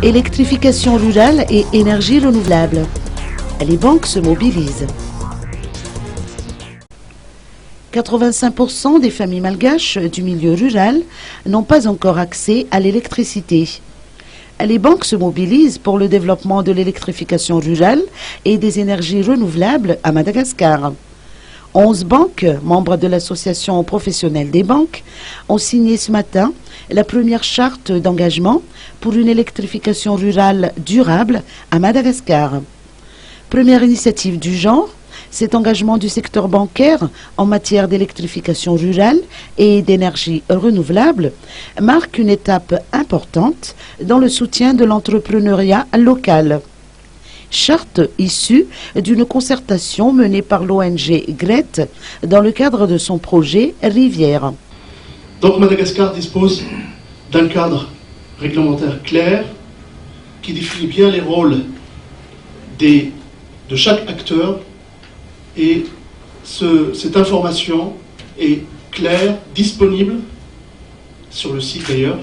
Électrification rurale et énergie renouvelable. Les banques se mobilisent. 85% des familles malgaches du milieu rural n'ont pas encore accès à l'électricité. Les banques se mobilisent pour le développement de l'électrification rurale et des énergies renouvelables à Madagascar. 11 banques, membres de l'association professionnelle des banques, ont signé ce matin la première charte d'engagement pour une électrification rurale durable à Madagascar. Première initiative du genre, cet engagement du secteur bancaire en matière d'électrification rurale et d'énergie renouvelable marque une étape importante dans le soutien de l'entrepreneuriat local. Charte issue d'une concertation menée par l'ONG GRET dans le cadre de son projet Rivière. Donc Madagascar dispose d'un cadre réglementaire clair qui définit bien les rôles de chaque acteur et cette information est claire, disponible sur le site d'ailleurs.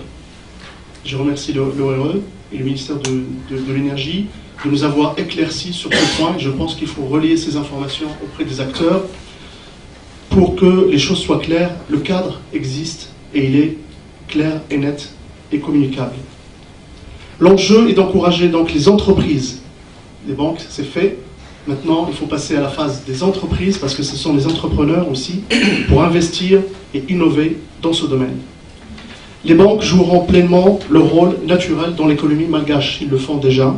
Je remercie l'ORE et le ministère de l'Énergie de nous avoir éclairci sur ce point. Je pense qu'il faut relayer ces informations auprès des acteurs pour que les choses soient claires. Le cadre existe et il est clair et net et communicable. L'enjeu est d'encourager donc les entreprises. Les banques, c'est fait. Maintenant, il faut passer à la phase des entreprises parce que ce sont les entrepreneurs aussi pour investir et innover dans ce domaine. Les banques joueront pleinement leur rôle naturel dans l'économie malgache. Ils le font déjà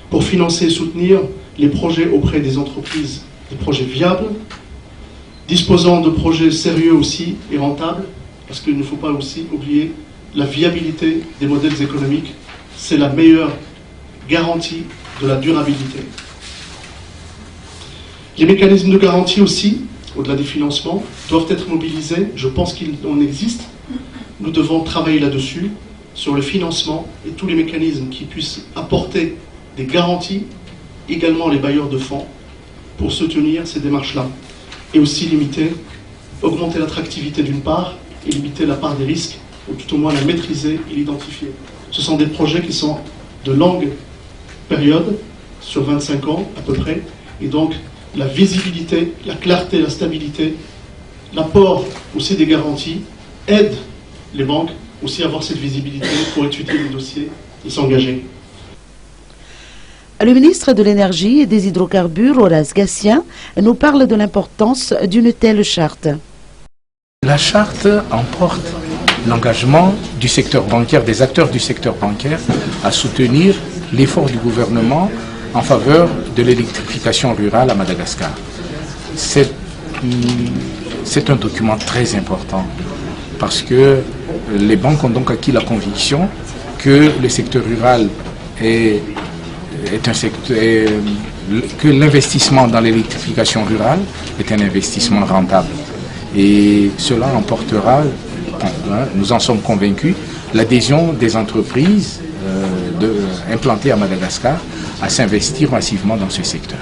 pour financer et soutenir les projets auprès des entreprises, des projets viables, disposant de projets sérieux aussi et rentables, parce qu'il ne faut pas aussi oublier la viabilité des modèles économiques. C'est la meilleure garantie de la durabilité. Les mécanismes de garantie aussi, au-delà des financements, doivent être mobilisés. Je pense qu'il en existe. Nous devons travailler là-dessus, sur le financement et tous les mécanismes qui puissent apporter des garanties, également les bailleurs de fonds, pour soutenir ces démarches-là. Et aussi augmenter l'attractivité d'une part, et limiter la part des risques, ou tout au moins la maîtriser et l'identifier. Ce sont des projets qui sont de longue période, sur 25 ans à peu près, et donc la visibilité, la clarté, la stabilité, l'apport aussi des garanties aide les banques aussi à avoir cette visibilité pour étudier les dossiers et s'engager. Le ministre de l'Énergie et des Hydrocarbures, Horace Gatien, nous parle de l'importance d'une telle charte. La charte emporte l'engagement du secteur bancaire, des acteurs du secteur bancaire, à soutenir l'effort du gouvernement en faveur de l'électrification rurale à Madagascar. C'est un document très important parce que les banques ont donc acquis la conviction que le secteur rural est un secteur, que l'investissement dans l'électrification rurale est un investissement rentable. Et cela emportera, nous en sommes convaincus, l'adhésion des entreprises implantées à Madagascar à s'investir massivement dans ce secteur.